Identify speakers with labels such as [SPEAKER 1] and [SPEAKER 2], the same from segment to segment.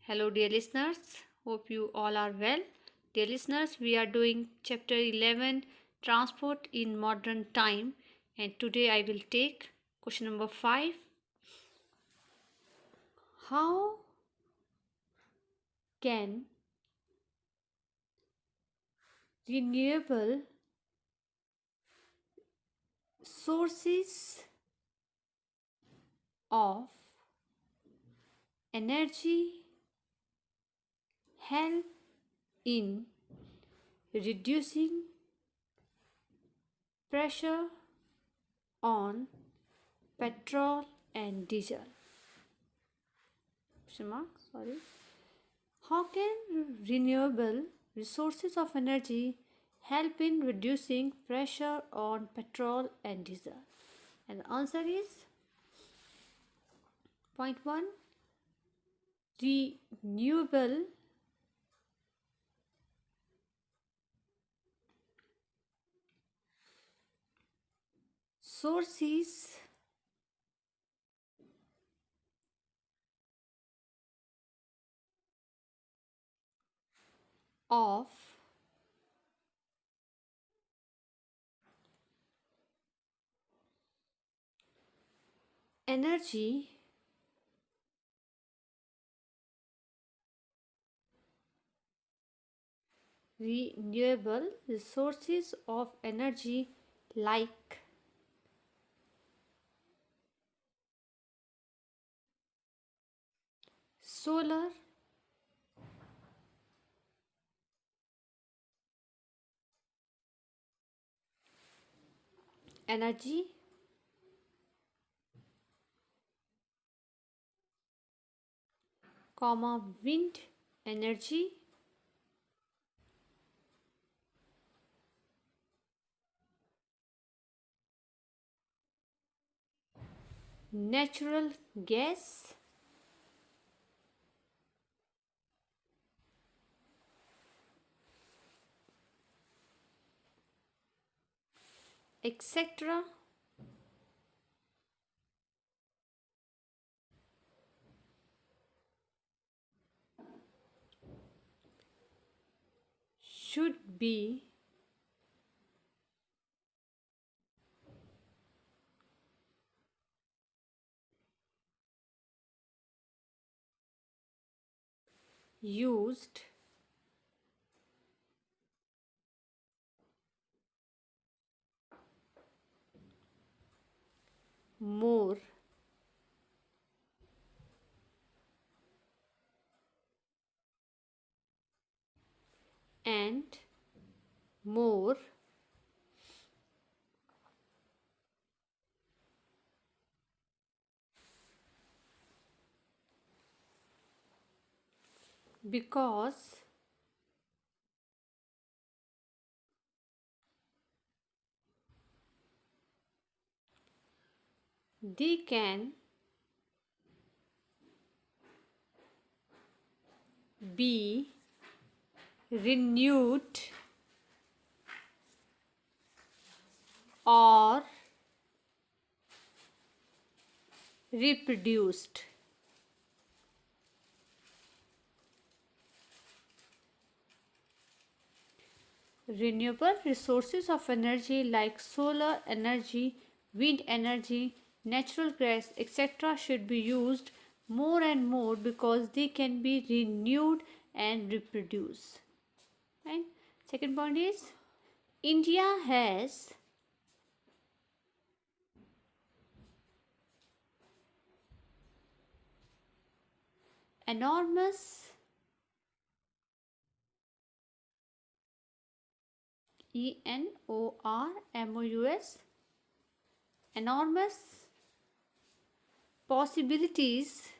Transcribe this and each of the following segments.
[SPEAKER 1] Hello, dear listeners. Hope you all are well. Dear listeners, we are doing chapter 11 Transport in Modern Time, and today I will take question number 5. How can renewable sources of energy help in reducing pressure on petrol and diesel? Question mark, sorry. How can renewable resources of energy help in reducing pressure on petrol and diesel? And the answer is point 1, renewable sources of energy renewable resources of energy like solar energy, wind energy, natural gas, etc. should be used more and more because they can be renewed or reproduced. Renewable resources of energy like solar energy, wind energy, natural gas, etc., should be used more and more because they can be renewed and reproduced. And second point is India has enormous enormous enormous possibilities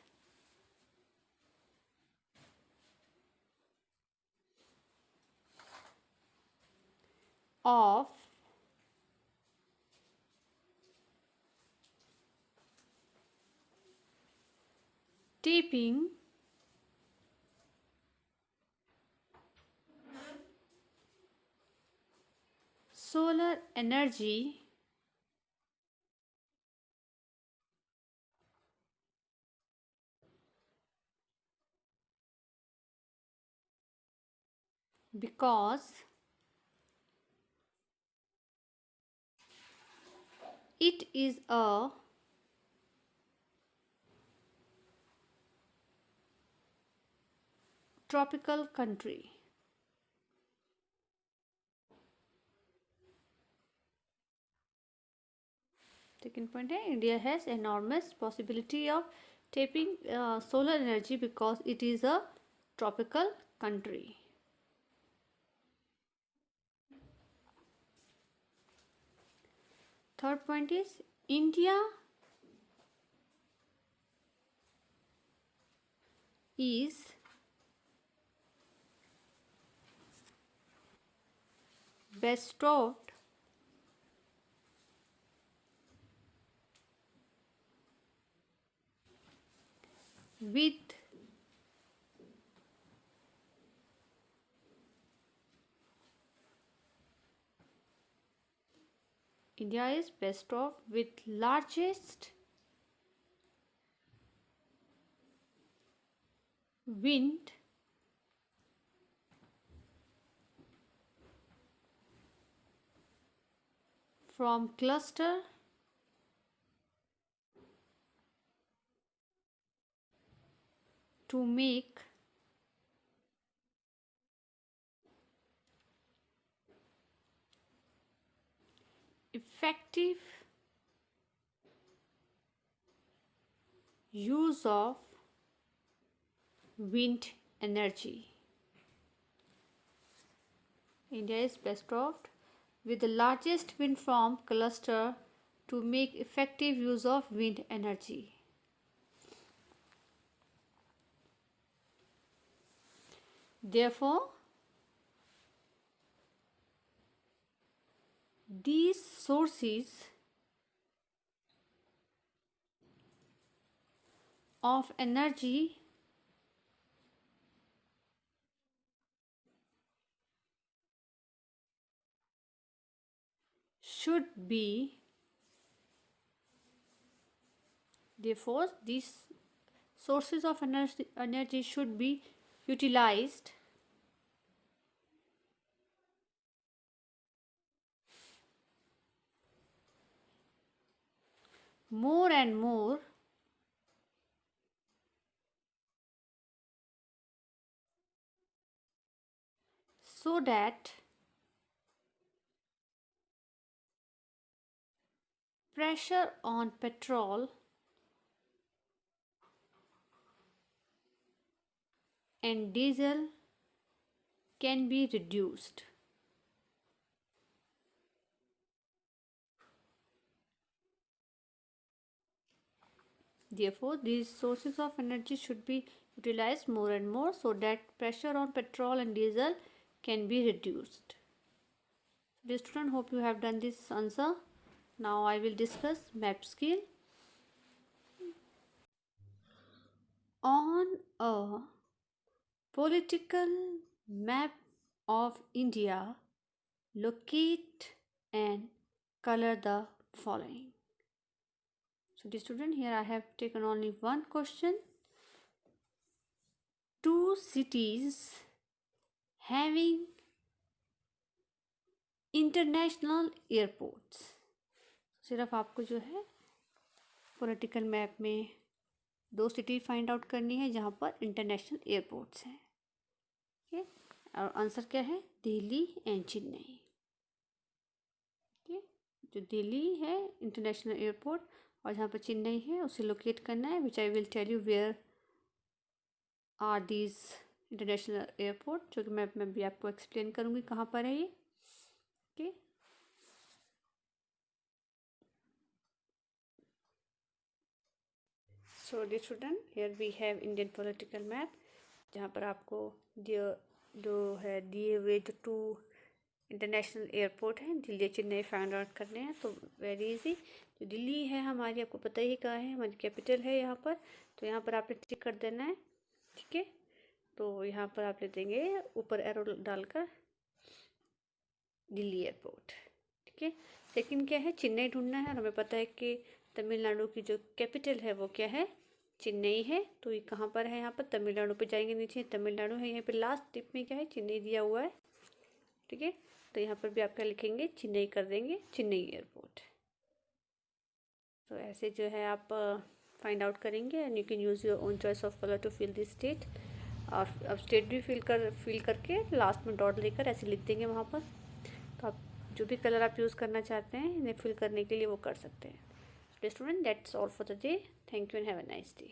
[SPEAKER 1] of tapping solar energy because it is a tropical country. Second point है India has enormous possibility of tapping solar energy because it is a tropical country. Third point is India is bestowed with India is best off with largest wind from cluster to make effective use of wind energy. India is best off with the largest wind farm cluster to make effective use of wind energy. Therefore, these sources of energy should be therefore these sources of energy should be utilized more and more so that pressure on petrol and diesel can be reduced. Therefore, these sources of energy should be utilized more and more so that pressure on petrol and diesel can be reduced. Dear student, hope you have done this answer. Now I will discuss map skill. On a political map of India, locate and color the following. So dear student, here I have taken only one question. Two cities having international airports. सिर्फ आपको जो है political map में दो city find out करनी है जहाँ पर इंटरनेशनल एयरपोर्ट्स हैं. ठीक है, और आंसर क्या है? दिल्ली एंड चेन्नई. ठीक है, जो दिल्ली है इंटरनेशनल एयरपोर्ट और जहाँ पर चेन्नई है उसे लोकेट करना है. Which I will tell you where are these international airport, जो कि मैं भी आपको एक्सप्लेन करूँगी कहाँ पर है ये. Okay. So dear student, here we have Indian political map, जहाँ पर आपको जो है दिए हुए जो टू इंटरनेशनल एयरपोर्ट हैं दिल्ली चेन्नई फाइंड आउट करने हैं. तो वेरी इजी. जो दिल्ली है हमारी, आपको पता ही कहाँ है, हमारी कैपिटल है यहाँ पर. तो यहाँ पर आपने टिक कर देना है. ठीक है, तो यहाँ पर आप ले देंगे ऊपर एरो डालकर दिल्ली एयरपोर्ट. ठीक है, सेकंड क्या है? चेन्नई ढूंढना है. और हमें पता है कि तमिलनाडु की जो कैपिटल है वो क्या है? चेन्नई है. तो ये कहाँ पर है? यहाँ पर तमिलनाडु पे जाएंगे. नीचे तमिलनाडु है, यहाँ पे लास्ट टिप में क्या है? चेन्नई दिया हुआ है. ठीक है। तो यहाँ पर भी आप क्या लिखेंगे, चेन्नई कर देंगे, चेन्नई एयरपोर्ट। तो ऐसे जो है आप फाइंड आउट करेंगे and you can use your own choice of colour to fill this state. अब स्टेट भी फिल करके लास्ट में डॉट लेकर ऐसे लिख देंगे वहाँ पर। तो आप जो भी कलर आप यूज़ करना चाहते हैं इन्हें फिल करने के लिए वो कर सकते हैं। Student that's all for the day. Thank you and have a nice day.